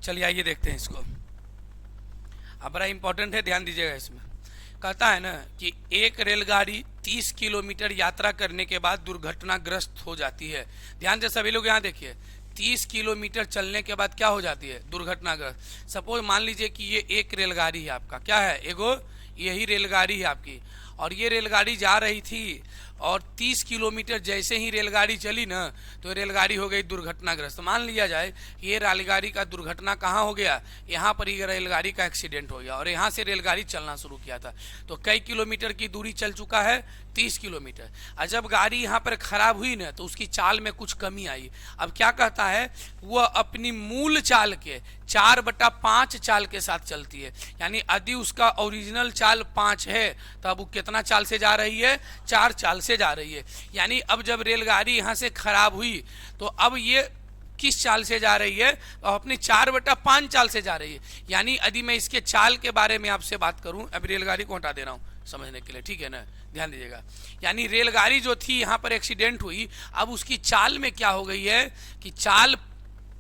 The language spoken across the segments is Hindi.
चलिए आइए देखते हैं इसको। अब बड़ा इंपॉर्टेंट है, ध्यान दीजिएगा इसमें। कहता है ना कि एक रेलगाड़ी 30 किलोमीटर यात्रा करने के बाद दुर्घटनाग्रस्त हो जाती है। ध्यान से सभी लोग यहाँ देखिए, 30 किलोमीटर चलने के बाद क्या हो जाती है? दुर्घटनाग्रस्त। सपोज मान लीजिए कि ये एक रेलगाड़ी है आपका, क्या है? एगो यही रेलगाड़ी है आपकी, और ये रेलगाड़ी जा रही थी और 30 किलोमीटर जैसे ही रेलगाड़ी चली ना तो रेलगाड़ी हो गई दुर्घटनाग्रस्त। मान लिया जाए कि ये रेलगाड़ी का दुर्घटना कहाँ हो गया? यहाँ पर ये रेलगाड़ी का एक्सीडेंट हो गया और यहाँ से रेलगाड़ी चलना शुरू किया था, तो कई किलोमीटर की दूरी चल चुका है? 30 किलोमीटर। और जब गाड़ी यहाँ पर खराब हुई ना तो उसकी चाल में कुछ कमी आई। अब क्या कहता है? वह अपनी मूल चाल के 4/5 चाल के साथ चलती है। यानी यदि उसका ओरिजिनल चाल 5 है तो अब वो कितना चाल से जा रही है? 4 चाल से जा रही है। यानी अब जब रेलगाड़ी यहाँ से खराब हुई तो अब ये किस चाल से जा रही है? तो अपनी 4/5 चाल से जा रही है। यानी यदि मैं इसके चाल के बारे में आपसे बात करूं, अभी रेलगाड़ी को हटा दे रहा हूं समझने के लिए, ठीक है ना? ध्यान दीजिएगा। यानी रेलगाड़ी जो थी यहाँ पर एक्सीडेंट हुई, अब उसकी चाल में क्या हो गई है कि चाल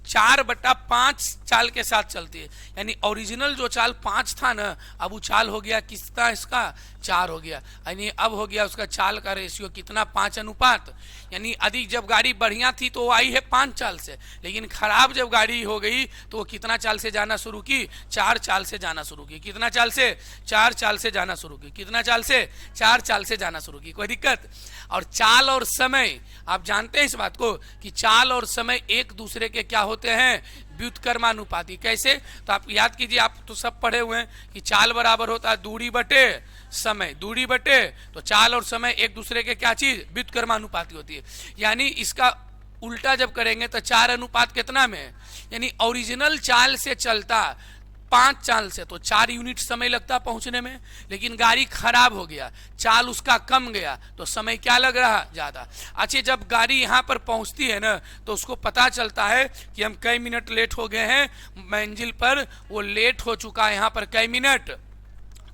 4/5 चाल के साथ चलती है। यानी ओरिजिनल जो चाल 5 था ना, अब वो चाल हो गया कितना? इसका 4 हो गया। यानी अब हो गया उसका चाल का रेशियो कितना? 5:। यानी यदि जब गाड़ी बढ़िया थी तो वो आई है 5 चाल से, लेकिन खराब जब गाड़ी हो गई तो वो कितना चाल से जाना शुरू की? 4 चाल से जाना शुरू की। कितना चाल से? 4 चाल से जाना शुरू की। कितना चाल से? 4 चाल से जाना शुरू की। कोई दिक्कत? और चाल और समय, आप जानते हैं इस बात को कि चाल और समय एक दूसरे के क्या होते हैं? व्युत्क्रमानुपाती। कैसे? तो आप याद कीजिए, आप तो सब पढ़े हुए हैं कि चाल बराबर होता है दूरी बटे समय। दूरी बटे तो चाल और समय एक दूसरे के क्या चीज? व्युत्क्रमानुपाती होती है। यानी इसका उल्टा जब करेंगे तो 4 कितना में? यानी ओरिजिनल चाल से चलता 5 चाल से तो 4 यूनिट समय लगता पहुंचने में, लेकिन गाड़ी खराब हो गया, चाल उसका कम गया तो समय क्या लग रहा? ज्यादा। अच्छा, जब गाड़ी यहाँ पर पहुंचती है ना तो उसको पता चलता है कि हम कई मिनट लेट हो गए हैं मंजिल पर। वो लेट हो चुका है यहाँ पर कई मिनट?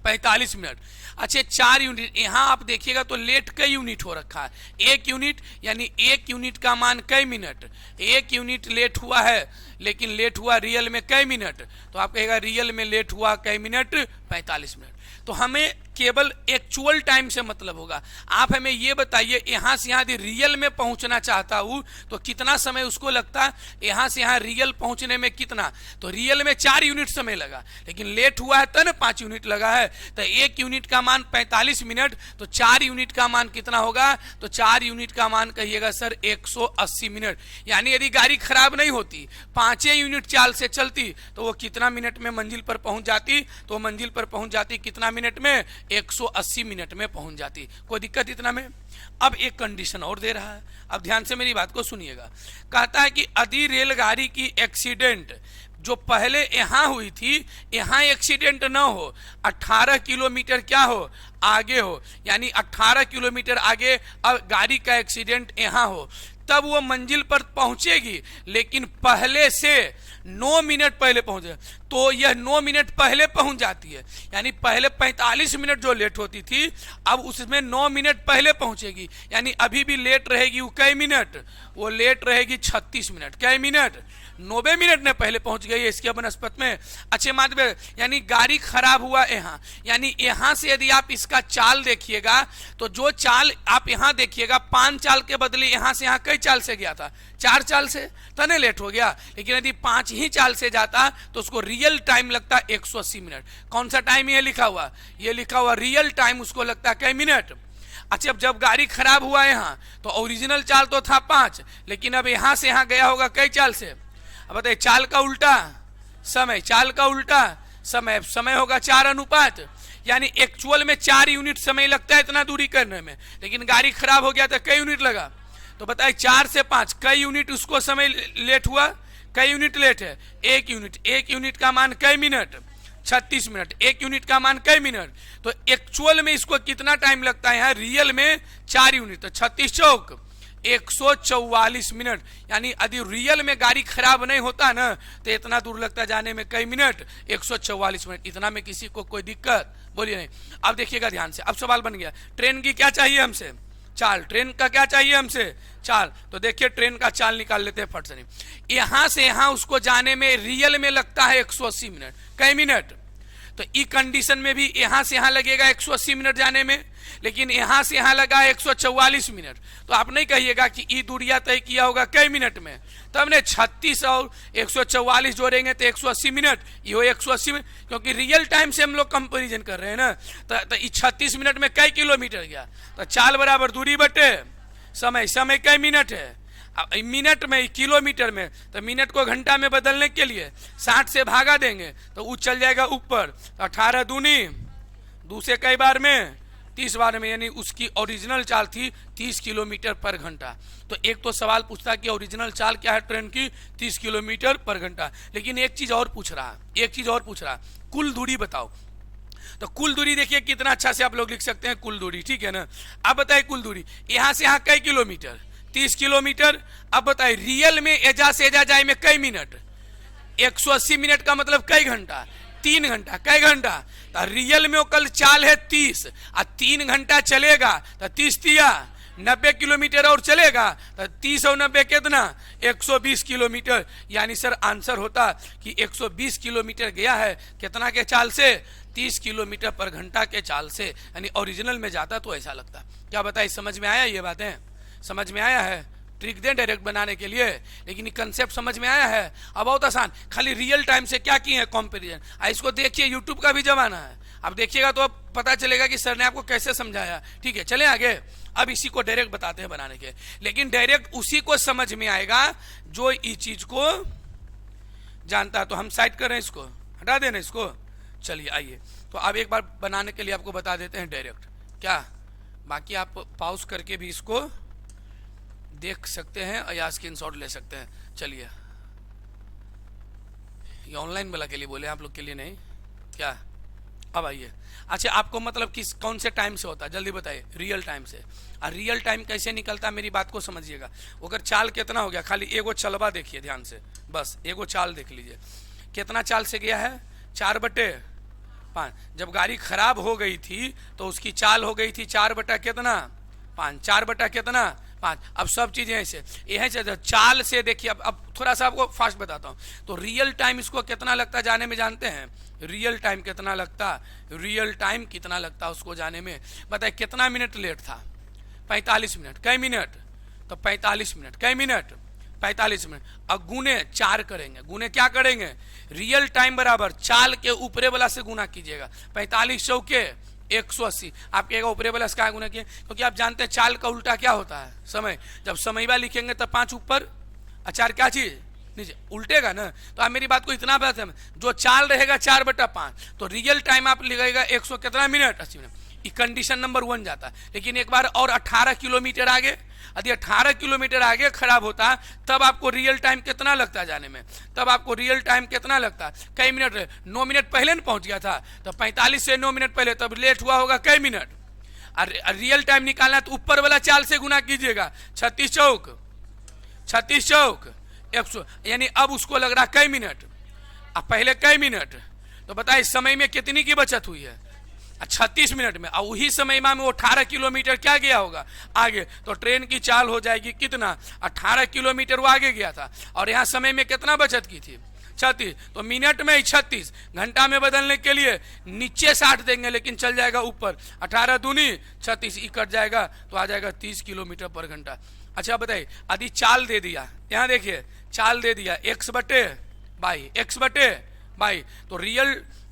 45 मिनट। अच्छा, 4 यूनिट यहाँ आप देखिएगा तो लेट कई यूनिट हो रखा है? 1 यूनिट। यानी 1 यूनिट का मान कई मिनट? 1 यूनिट लेट हुआ है, लेकिन लेट हुआ रियल में कई मिनट? तो आप कहेगा रियल में लेट हुआ कई मिनट? 45 मिनट। तो हमें केवल एक्चुअल टाइम से मतलब होगा। आप हमें ये बताइए, यहां से यहां यदि रियल में पहुंचना चाहता हूं तो कितना समय उसको लगता है? यहां से यहां रियल पहुंचने में कितना? तो रियल में 4 यूनिट समय लगा, लेकिन लेट हुआ है तो ना 5 यूनिट लगा है। तो 1 यूनिट का मान 45 मिनट, तो 4 यूनिट का मान कितना होगा? तो 4 यूनिट का मान कहिएगा सर 180 मिनट। यानी यदि गाड़ी खराब नहीं होती, 5 यूनिट चाल से चलती तो वो कितना मिनट में मंजिल पर पहुंच जाती? तो मंजिल पर पहुंच जाती कितना मिनट में? 180 मिनट में पहुंच जाती। कोई दिक्कत इतना में? अब एक कंडीशन और दे रहा है, अब ध्यान से मेरी बात को सुनिएगा। कहता है कि यदि रेलगाड़ी की एक्सीडेंट जो पहले यहां हुई थी, यहां एक्सीडेंट न हो, 18 किलोमीटर क्या हो? आगे हो। यानी 18 किलोमीटर आगे अब गाड़ी का एक्सीडेंट यहां हो, तब वो मंजिल पर पहुंचेगी, लेकिन पहले से 9 मिनट पहले पहुंचे तो यह 9 मिनट पहले पहुंच जाती है। यानी पहले 45 मिनट जो लेट होती थी, अब उसमें 9 मिनट पहले पहुंचेगी। यानी अभी भी लेट रहेगी वो कई मिनट? वो लेट रहेगी 36 मिनट। कई मिनट? 90 मिनट में पहले पहुंच गई है इसके बनस्पत में। अच्छे माध्यम, यानी गाड़ी खराब हुआ यहाँ, यानी यहाँ से यदि आप इसका चाल देखिएगा तो जो चाल आप यहाँ देखिएगा 5 चाल के बदले यहाँ से यहाँ कई चाल से गया था? 4 चाल से, तने लेट हो गया। लेकिन यदि 5 ही चाल से जाता तो उसको रियल टाइम लगता 180 मिनट। कौन सा टाइम ये लिखा हुआ? ये लिखा हुआ रियल टाइम उसको लगता कई मिनट। अच्छा, जब गाड़ी खराब हुआ यहाँ तो ओरिजिनल चाल तो था 5, लेकिन अब यहाँ से यहाँ गया होगा कई चाल से? अब बताइए, चाल का उल्टा समय, चाल का उल्टा समय, समय होगा 4:। यानी एक्चुअल में 4 यूनिट समय लगता है इतना दूरी करने में, लेकिन गाड़ी खराब हो गया तो कई यूनिट लगा? तो बताइए 4 से 5 कई यूनिट उसको समय लेट हुआ? कई यूनिट लेट है? 1 यूनिट। 1 यूनिट का मान कई मिनट? 36 मिनट। 1 यूनिट का मान कई मिनट? तो एक्चुअल में इसको कितना टाइम लगता है? यहाँ रियल में 4 यूनिट, तो 36 चौक 144 मिनट। यानी यदि रियल में गाड़ी खराब नहीं होता ना तो इतना दूर लगता जाने में कई मिनट? 144 मिनट। इतना में किसी को कोई दिक्कत? बोलिए नहीं। अब देखिएगा ध्यान से, अब सवाल बन गया, ट्रेन की क्या चाहिए हमसे? चाल, ट्रेन का क्या चाहिए हमसे, चाल। तो देखिए ट्रेन का चाल निकाल लेते हैं फट से। यहां से यहां उसको जाने में रियल में लगता है 180 मिनट, कई मिनट। तो ई कंडीशन में भी यहां से यहां लगेगा 180 मिनट जाने में, लेकिन यहां से यहां लगा 144 मिनट। तो आप नहीं कहिएगा कि ई दूरिया तय किया होगा कई मिनट में। तो हमने 36 और 144 जोड़ेंगे तो 180 मिनट, ये 180 मिनट, क्योंकि रियल टाइम से हम लोग कंपेरिजन कर रहे हैं ना। तो ई 36 मिनट में कई किलोमीटर गया, तो चाल बराबर दूरी बटे समय, समय कई मिनट है, मिनट में किलोमीटर में, तो मिनट को घंटा में बदलने के लिए 60 से भागा देंगे तो वो चल जाएगा ऊपर। 18 दूनी, दूसरे कई बार में 30 बार में, यानी उसकी ओरिजिनल चाल थी 30 किलोमीटर पर घंटा। तो एक तो सवाल पूछता कि ओरिजिनल चाल क्या है ट्रेन की, 30 किलोमीटर पर घंटा। लेकिन एक चीज और पूछ रहा, कुल दूरी बताओ। तो कुल दूरी देखिए कितना अच्छा से आप लोग लिख सकते हैं, कुल दूरी, ठीक है ना। अब बताइए कुल दूरी यहां से यहां कई किलोमीटर, 30 किलोमीटर। अब बताइए रियल में एजा से एजा जाए में कई मिनट, 180 मिनट का मतलब कई घंटा, 3 घंटा, कई घंटा। तो रियल में वो कल चाल है 30 और 3 घंटा चलेगा तो 30 तिया 90 किलोमीटर और चलेगा, तो 30 और 90 कितना, 120 किलोमीटर। यानी सर आंसर होता कि 120 किलोमीटर गया है कितना के चाल से, 30 किलोमीटर पर घंटा के चाल से। यानी ओरिजिनल में जाता तो ऐसा लगता। क्या बताइए समझ में आया, ये बातें समझ में आया है? ट्रिक दें डायरेक्ट बनाने के लिए, लेकिन ये कंसेप्ट समझ में आया है। अब बहुत आसान, खाली रियल टाइम से क्या किए हैं कंपैरिजन। इसको देखिए, यूट्यूब का भी जमाना है, अब देखिएगा तो अब पता चलेगा कि सर ने आपको कैसे समझाया। ठीक है, चले आगे। अब इसी को डायरेक्ट बताते हैं बनाने के, लेकिन डायरेक्ट उसी को समझ में आएगा जो इस चीज को जानता है। तो हम साइड कर रहे हैं, इसको हटा देना इसको। चलिए आइए, तो अब एक बार बनाने के लिए आपको बता देते हैं डायरेक्ट क्या, बाकी आप पॉज करके भी इसको देख सकते हैं या स्क्रीनशॉट ले सकते हैं। चलिए, ये ऑनलाइन वाला के लिए बोले, आप लोग के लिए नहीं क्या। अब आइए, अच्छा आपको मतलब किस कौन से टाइम से होता है, जल्दी बताइए। रियल टाइम से। और रियल टाइम कैसे निकलता है, मेरी बात को समझिएगा। अगर चाल कितना हो गया, खाली एगो चलवा देखिए ध्यान से, बस एगो चाल देख लीजिए। कितना चाल से गया है, 4/5। जब गाड़ी खराब हो गई थी तो उसकी चाल हो गई थी 4/5, 4/5। अब सब चीजें ऐसे यही से चाल से देखिए। अब थोड़ा सा आपको फास्ट बताता हूँ। तो रियल टाइम इसको कितना लगता जाने में, जानते हैं रियल टाइम कितना लगता, रियल टाइम कितना लगता उसको जाने में। बताए कितना मिनट लेट था, 45 मिनट, कई मिनट, तो 45 मिनट, कई मिनट, 45 मिनट। अब गुने 4 करेंगे, गुने क्या करेंगे, रियल टाइम बराबर चाल के ऊपरे वाला से गुना कीजिएगा। 45 चौके 180। आप कहेगा ऊपरे वाला से क्या गुना किए, क्योंकि आप जानते हैं चाल का उल्टा क्या होता है, समय। जब समयवा लिखेंगे तब 5 ऊपर, 4 क्या चीज नीचे, उल्टेगा ना। तो आप मेरी बात को इतना बात है, जो चाल रहेगा 4/5, तो रियल टाइम आप लिखेगा 100 कितना मिनट, 80 मिनट। कंडीशन नंबर 1 जाता। लेकिन एक बार और 18 किलोमीटर आगे, यदि 18 किलोमीटर आगे खराब होता तब आपको रियल टाइम कितना लगता जाने में, तब आपको रियल टाइम कितना लगता, कई मिनट, 9 मिनट पहले न पहुंच गया था, तो 45 से 9 मिनट पहले, तब लेट हुआ होगा कई मिनट। और रियल टाइम निकालना तो ऊपर वाला चाल से गुना कीजिएगा, 36 चौक 100, यानी अब उसको लग रहा कई मिनट, अब पहले कई मिनट। तो बताइए समय में कितनी की बचत हुई है, 36 मिनट में। और वही समय में वो 18 किलोमीटर क्या गया होगा आगे, तो ट्रेन की चाल हो जाएगी कितना, 18 किलोमीटर वो आगे गया था। और यहाँ समय में कितना बचत की थी, 36, तो मिनट में 36, घंटा में बदलने के लिए नीचे 60 देंगे, लेकिन चल जाएगा ऊपर, 18 दूनी 36, ई कट जाएगा तो आ जाएगा 30 किलोमीटर पर घंटा। अच्छा बताइए, यदि चाल दे दिया, यहाँ देखिए चाल दे दिया x/2, तो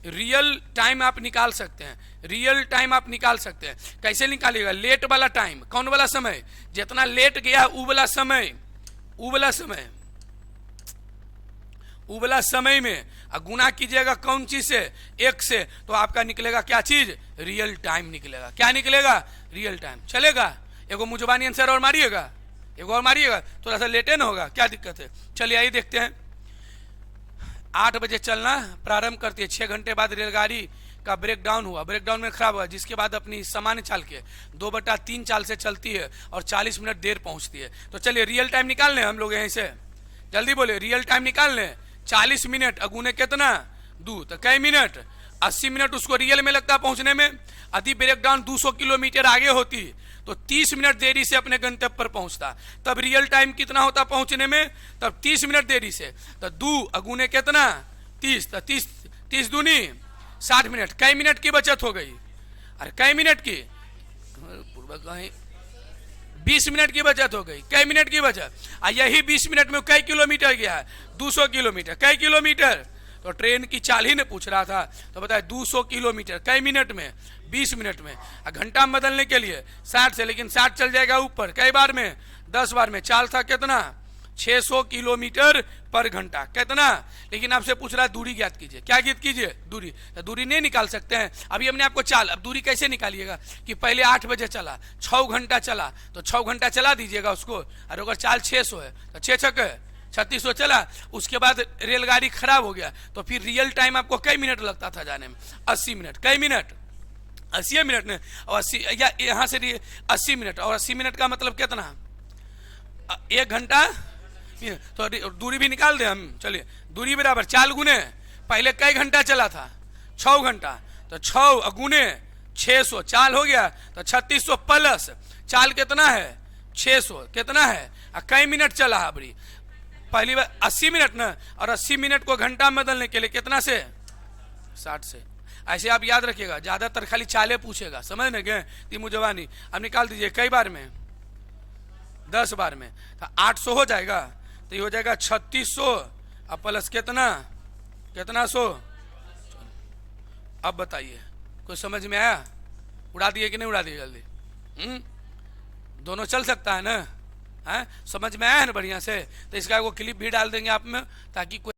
रियल टाइम आप निकाल सकते हैं, रियल टाइम आप निकाल सकते हैं। कैसे निकालिएगा, लेट वाला टाइम, कौन वाला समय, जितना लेट गया उ वाला समय में गुना कीजिएगा कौन चीज से, 1 से, तो आपका निकलेगा क्या चीज, रियल टाइम निकलेगा। क्या निकलेगा, रियल टाइम। चलेगा, एगो मुजबानी आंसर और मारिएगा, एगो और मारिएगा, थोड़ा सा लेटे ना होगा, क्या दिक्कत है। चलिए आइए देखते हैं। 8 बजे चलना प्रारंभ करती है, 6 घंटे बाद रेलगाड़ी का ब्रेकडाउन हुआ, ब्रेकडाउन में खराब हुआ, जिसके बाद अपनी सामान्य चाल के 2/3 चाल से चलती है और 40 मिनट देर पहुंचती है। तो चलिए रियल टाइम निकाल लें हम लोग यहीं से, जल्दी बोले, रियल टाइम निकाल लें। 40 मिनट अगुने कितना 2, तो कई मिनट, 80 मिनट उसको रियल में लगता पहुंचने में। यदि ब्रेकडाउन 200 किलोमीटर आगे होती तो 30 मिनट देरी से अपने गंतव्य पर पहुंचता। तब रियल टाइम कितना होता पहुंचने में? तब 30 मिनट देरी से। तो 2 अगुने कितना 30, तो 30 दूनी 60 मिनट। कई मिनट की बचत हो गई? अरे कई मिनट की? 20 मिनट की बचत हो गई। कई मिनट की बचत? यही 20 मिनट में कई किलोमीटर गया है? 200 किलोमीटर। कई किलोमीटर? तो ट्रेन की चाल ही ने पूछ रहा था, तो बताए 200 किलोमीटर कई मिनट में? 20 मिनट में। घंटा में बदलने के लिए 60 से, लेकिन 60 चल जाएगा ऊपर। कई बार में? 10 बार में। चाल था कितना? 600 किलोमीटर पर घंटा। कितना? लेकिन आपसे पूछ रहा है दूरी ज्ञात कीजिए। क्या ज्ञात कीजिए? दूरी। तो दूरी नहीं निकाल सकते हैं अभी हमने आपको चाल। अब दूरी कैसे निकालिएगा कि पहले 8 बजे चला, 6 घंटा चला, तो 6 घंटा चला दीजिएगा उसको। और अगर चाल 600 है तो 6 छक्के 3600 चला। उसके बाद रेलगाड़ी खराब हो गया, तो फिर रियल टाइम आपको कई मिनट लगता था जाने में? 80 मिनट। कई मिनट? 80 मिनट ने। और 80 या यहाँ से 80 मिनट, और 80 मिनट का मतलब कितना? 1 घंटा। तो दूरी भी निकाल दे हम। चलिए, दूरी बराबर चाल गुने पहले कई घंटा चला था? 6 घंटा। तो 6 अगुने 600, चाल हो गया तो 3600 प्लस चाल कितना है? 600। कितना है? कई मिनट चला है बड़ी? पहली बार 80 मिनट ना, और 80 मिनट को घंटा में बदलने के लिए कितना से? 60 से। ऐसे आप याद रखिएगा, ज्यादातर खाली चाले पूछेगा, समझ न गए? तीमू जवानी अब निकाल दीजिए। कई बार में? 10 बार में। तो 800 हो जाएगा, तो ये हो जाएगा 3600 अब प्लस कितना? कितना 100? अब बताइए, कुछ समझ में आया? उड़ा दिए कि नहीं उड़ा दिए जल्दी? दोनों चल सकता है ना? है समझ में आया है ना बढ़िया से? तो इसका वो क्लिप भी डाल देंगे आप में, ताकि कोई